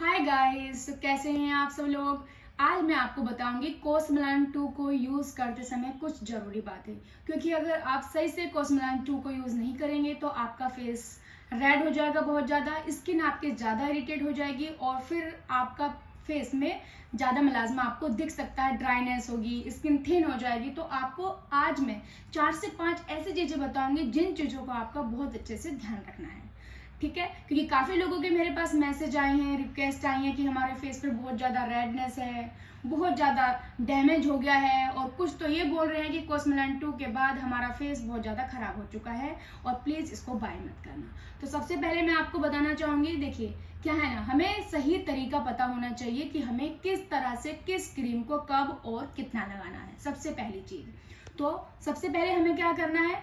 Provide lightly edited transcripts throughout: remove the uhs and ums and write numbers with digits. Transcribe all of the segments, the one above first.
Hi guys, तो कैसे हैं आप सब लोग। आज मैं आपको बताऊंगी कोसमेलन 2 को यूज़ करते समय कुछ ज़रूरी बातें, क्योंकि अगर आप सही से कोसमेलन 2 को यूज़ नहीं करेंगे तो आपका फेस रेड हो जाएगा, बहुत ज़्यादा स्किन आपके ज़्यादा इरिटेट हो जाएगी और फिर आपका फेस में ज़्यादा मलाजमा आपको दिख सकता है, ड्राइनेस होगी, स्किन थिन हो जाएगी। तो आपको आज मैं 4 से 5 ऐसी चीज़ें बताऊंगी जिन चीज़ों का आपका बहुत अच्छे से ध्यान रखना है, ठीक है। क्योंकि काफ़ी लोगों के मेरे पास मैसेज आए हैं, रिक्वेस्ट आई हैं कि हमारे फेस पे बहुत ज़्यादा रेडनेस है, बहुत ज़्यादा डैमेज हो गया है, और कुछ तो ये बोल रहे हैं कि कोसमेलन 2 के बाद हमारा फेस बहुत ज़्यादा ख़राब हो चुका है और प्लीज़ इसको बाय मत करना। तो सबसे पहले मैं आपको बताना चाहूँगी, देखिए क्या है ना, हमें सही तरीका पता होना चाहिए कि हमें किस तरह से किस क्रीम को कब और कितना लगाना है। सबसे पहली चीज़ तो सबसे पहले हमें क्या करना है,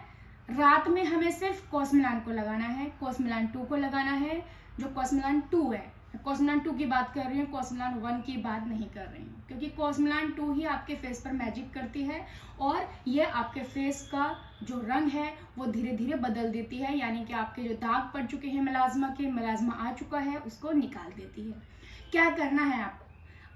रात में हमें सिर्फ कोसमेलन को लगाना है, कोसमेलन 2 को लगाना है। जो कोसमेलन 2 है, कोसमेलन 2 की बात कर रही हूँ, कोसमेलन 1 की बात नहीं कर रही हूँ, क्योंकि कोसमेलन 2 ही आपके फेस पर मैजिक करती है और ये आपके फेस का जो रंग है वो धीरे धीरे बदल देती है, यानी कि आपके जो दाग पड़ चुके हैं मलाजमा आ चुका है उसको निकाल देती है। क्या करना है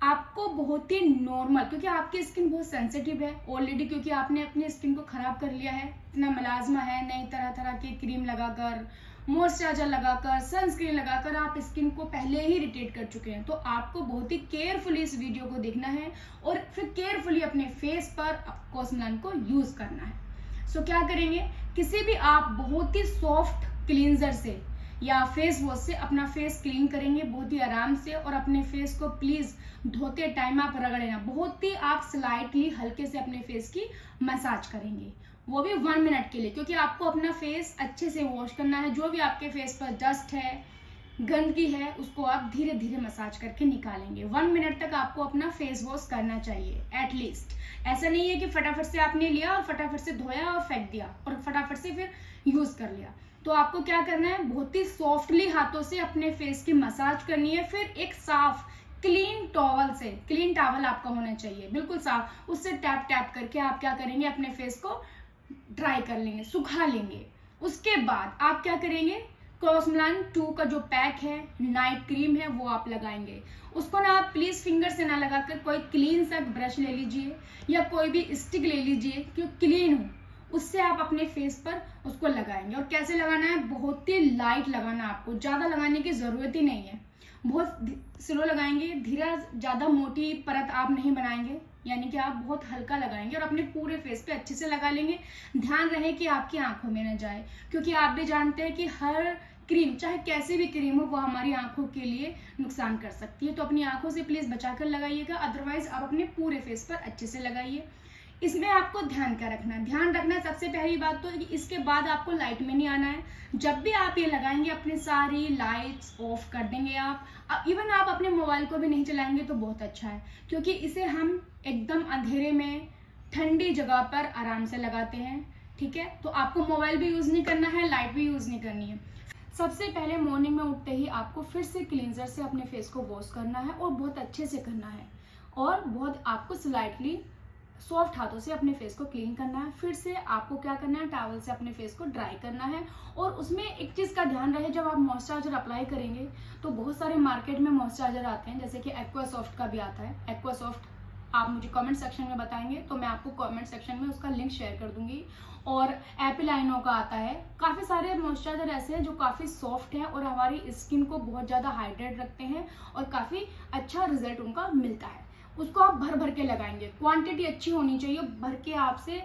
आपको बहुत ही नॉर्मल, क्योंकि आपकी स्किन बहुत सेंसिटिव है ऑलरेडी, क्योंकि आपने अपनी स्किन को खराब कर लिया है, इतना मलाजमा है, नई तरह तरह की क्रीम लगाकर, मॉइस्चराइजर लगाकर, सनस्क्रीन लगाकर आप स्किन को पहले ही इरिटेट कर चुके हैं। तो आपको बहुत ही केयरफुली इस वीडियो को देखना है और फिर केयरफुली अपने फेस पर कोसमेलन को यूज करना है। सो क्या करेंगे, किसी भी आप बहुत ही सॉफ्ट क्लींजर से या फेस वॉश से अपना फेस क्लीन करेंगे बहुत ही आराम से, और अपने फेस को प्लीज धोते टाइम आप रगड़ेना, बहुत ही आप स्लाइटली हल्के से अपने फेस की मसाज करेंगे, वो भी 1 मिनट के लिए, क्योंकि आपको अपना फेस अच्छे से वॉश करना है। जो भी आपके फेस पर डस्ट है, गंदगी है, उसको आप धीरे धीरे मसाज करके निकालेंगे। 1 मिनट तक आपको अपना फेस वॉश करना चाहिए एटलीस्ट। ऐसा नहीं है कि फटाफट से आपने लिया और फटाफट से धोया और फेंक दिया और फटाफट से फिर यूज कर लिया। तो आपको क्या करना है, बहुत ही सॉफ्टली हाथों से अपने फेस की मसाज करनी है। फिर एक साफ क्लीन टॉवल से, क्लीन टॉवल आपका होना चाहिए बिल्कुल साफ, उससे टैप टैप करके आप क्या करेंगे, अपने फेस को ड्राई कर लेंगे, सुखा लेंगे। उसके बाद आप क्या करेंगे, कोसमेलन 2 का जो पैक है, नाइट क्रीम है, वो आप लगाएंगे। उसको ना आप प्लीज फिंगर से ना लगाकर कोई क्लीन सा ब्रश ले लीजिए या कोई भी स्टिक ले लीजिए जो क्लीन हो, उससे आप अपने फेस पर उसको लगाएंगे। और कैसे लगाना है, बहुत ही लाइट लगाना, आपको ज्यादा लगाने की जरूरत ही नहीं है, बहुत स्लो लगाएंगे, धीरे, ज्यादा मोटी परत आप नहीं बनाएंगे, यानी कि आप बहुत हल्का लगाएंगे और अपने पूरे फेस पे अच्छे से लगा लेंगे। ध्यान रहे कि आपकी आंखों में न जाए, क्योंकि आप भी जानते हैं कि हर क्रीम, चाहे कैसी भी क्रीम हो, वो हमारी आंखों के लिए नुकसान कर सकती है। तो अपनी आंखों से प्लीज बचाकर लगाइएगा, अदरवाइज आप अपने पूरे फेस पर अच्छे से लगाइए। इसमें आपको ध्यान रखना सबसे पहली बात तो कि इसके बाद आपको लाइट में नहीं आना है। जब भी आप ये लगाएंगे अपनी सारी लाइट्स ऑफ कर देंगे आप, इवन आप अपने मोबाइल को भी नहीं चलाएंगे तो बहुत अच्छा है, क्योंकि इसे हम एकदम अंधेरे में ठंडी जगह पर आराम से लगाते हैं, ठीक है। तो आपको मोबाइल भी यूज नहीं करना है, लाइट भी यूज नहीं करनी है। सबसे पहले मॉर्निंग में उठते ही आपको फिर से क्लींजर से अपने फेस को वॉश करना है और बहुत अच्छे से करना है, और बहुत आपको स्लाइटली सॉफ्ट हाथों से अपने फेस को क्लीन करना है। फिर से आपको क्या करना है, टॉवल से अपने फेस को ड्राई करना है। और उसमें एक चीज का ध्यान रहे, जब आप मॉइस्चराइजर अप्लाई करेंगे तो बहुत सारे मार्केट में मॉइस्चराइजर आते हैं, जैसे कि एक्वासॉफ्ट का भी आता है। एक्वासॉफ्ट आप मुझे कमेंट सेक्शन में बताएंगे तो मैं आपको कमेंट सेक्शन में उसका लिंक शेयर कर दूंगी। और एपिलाइनो का आता है, काफी सारे मॉइस्चराइजर ऐसे हैं जो काफी सॉफ्ट है और हमारी स्किन को बहुत ज्यादा हाइड्रेट रखते हैं और काफी अच्छा रिजल्ट उनका मिलता है। उसको आप भर भर के लगाएंगे, क्वांटिटी अच्छी होनी चाहिए, भर के आपसे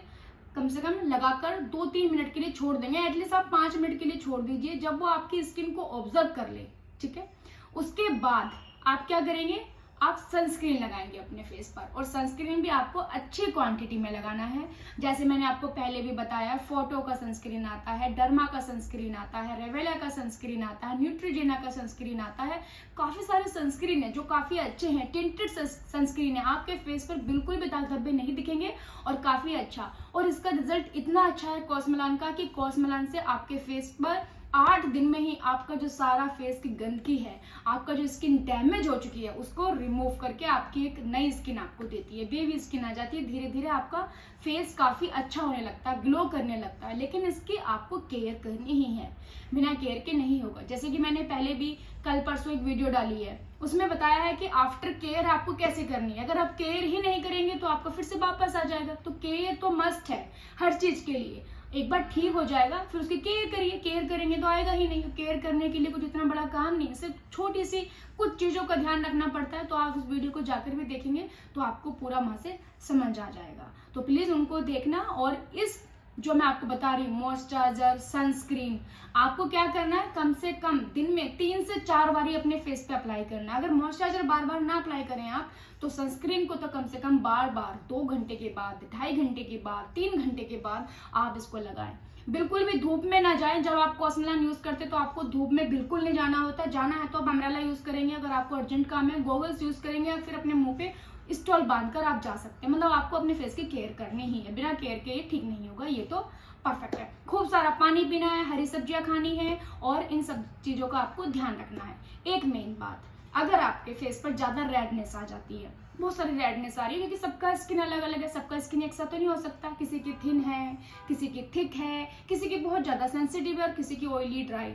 कम से कम लगाकर 2-3 मिनट के लिए छोड़ देंगे, एटलीस्ट आप 5 मिनट के लिए छोड़ दीजिए, जब वो आपकी स्किन को ऑब्जर्व कर ले, ठीक है। उसके बाद आप क्या करेंगे, आप सनस्क्रीन लगाएंगे अपने फेस पर, और सनस्क्रीन भी आपको अच्छी क्वांटिटी में लगाना है। जैसे मैंने आपको पहले भी बताया, फोटो का सनस्क्रीन आता है, डर्मा का सनस्क्रीन आता है, रेवेला का सनस्क्रीन आता है, न्यूट्रोजेना का सनस्क्रीन आता है, काफी सारे सनस्क्रीन है जो काफी अच्छे हैं। टिंटेड सनस्क्रीन है, आपके फेस पर बिल्कुल भी दाग धब्बे नहीं दिखेंगे और काफी अच्छा, और इसका रिजल्ट इतना अच्छा है कोसमेलन का कि कोसमेलन से आपके फेस पर 8 दिन में ही आपका जो सारा फेस की गंदगी है, आपका जो स्किन डैमेज हो चुकी है, उसको रिमूव करके आपकी एक नई स्किन आपको देती है, बेबी स्किन आ जाती है। धीरे धीरे आपका फेस काफी अच्छा होने लगता है, ग्लो करने लगता है। लेकिन इसकी आपको केयर करनी ही है, बिना केयर के नहीं होगा। जैसे कि मैंने पहले भी कल परसों एक वीडियो डाली है, उसमें बताया है कि आफ्टर केयर आपको कैसे करनी है। अगर आप केयर ही नहीं करेंगे तो आपका फिर से वापस आ जाएगा। तो केयर तो मस्ट है हर चीज के लिए। एक बार ठीक हो जाएगा फिर उसकी केयर करिए, केयर करेंगे तो आएगा ही नहीं। केयर करने के लिए कुछ इतना बड़ा काम नहीं है, सिर्फ छोटी सी कुछ चीजों का ध्यान रखना पड़ता है। तो आप इस वीडियो को जाकर भी देखेंगे तो आपको पूरा वहां से समझ आ जाएगा। तो प्लीज उनको देखना। और इस जो मैं आपको बता रही हूँ, मॉइस्चराइजर, सनस्क्रीन, आपको क्या करना है, कम से कम दिन में 3 से 4 बार ही अपने फेस पे अप्लाई करना है। अगर मॉइस्चराइजर बार बार ना अप्लाई करें आप, तो सनस्क्रीन को तो कम से कम बार बार 2 घंटे के बाद, 2.5 घंटे के बाद, 3 घंटे के बाद आप इसको लगाएं। बिल्कुल भी धूप में ना जाएं। जब आप कॉस्मेलाइन यूज करते तो आपको धूप में बिल्कुल नहीं जाना होता। जाना है तो आप अम्ब्रेला यूज करेंगे, अगर आपको अर्जेंट काम है गॉगल्स यूज करेंगे, या फिर अपने मुंह पे स्टॉल बांधकर आप जा सकते हैं। मतलब आपको अपने फेस की केयर करनी ही है, बिना केयर के ये ठीक नहीं होगा। ये तो परफेक्ट है। खूब सारा पानी पीना है, हरी सब्जियां खानी है, और इन सब चीजों का आपको ध्यान रखना है। एक मेन बात, अगर आपके फेस पर ज्यादा रेडनेस आ जाती है, बहुत सारी रेडनेस आ रही है, क्योंकि सबका स्किन अलग अलग है, सबका स्किन एक साथ तो नहीं हो सकता। किसी की थिन है, किसी की थिक है, किसी की बहुत ज्यादा सेंसिटिव है, और किसी की ऑयली ड्राई,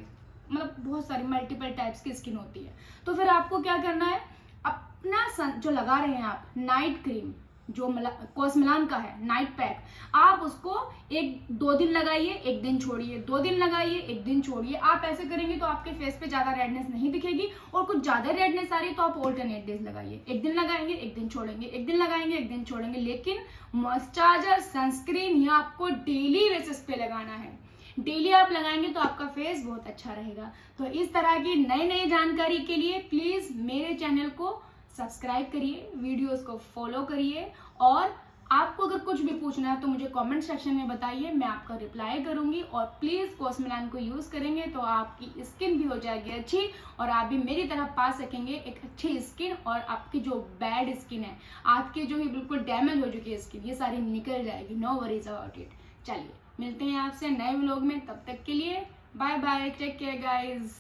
मतलब बहुत सारी मल्टीपल टाइप्स की स्किन होती है। तो फिर आपको क्या करना है, अपना जो लगा रहे हैं आप नाइट क्रीम, जो कॉस्मेलाइन का है नाइट पैक, आप उसको 1-2 दिन लगाइए, 1 दिन छोड़िए, 2 दिन लगाइए, 1 दिन छोड़िए। आप ऐसे करेंगे तो आपके फेस पे ज्यादा रेडनेस नहीं दिखेगी। और कुछ ज्यादा रेडनेस आ रही है तो आप ऑल्टरनेट डेज लगाइए, 1 दिन लगाएंगे, 1 दिन छोड़ेंगे, 1 दिन लगाएंगे, 1 दिन छोड़ेंगे। लेकिन मॉइस्चराइजर, सनस्क्रीन ये आपको डेली बेसिस पे लगाना है। डेली आप लगाएंगे तो आपका फेस बहुत अच्छा रहेगा। तो इस तरह की नई नई जानकारी के लिए प्लीज मेरे चैनल को सब्सक्राइब करिए, वीडियोस को फॉलो करिए, और आपको अगर कुछ भी पूछना है तो मुझे कमेंट सेक्शन में बताइए, मैं आपका रिप्लाई करूंगी। और प्लीज कॉस्मेलाइन को यूज करेंगे तो आपकी स्किन भी हो जाएगी अच्छी, और आप भी मेरी तरह पा सकेंगे एक अच्छी स्किन। और आपकी जो बैड स्किन है, आपकी जो ही बिल्कुल डैमेज हो चुकी है स्किन, ये सारी निकल जाएगी। No worries about it. चलिए मिलते हैं आपसे नए व्लॉग में, तब तक के लिए bye bye, take care guys.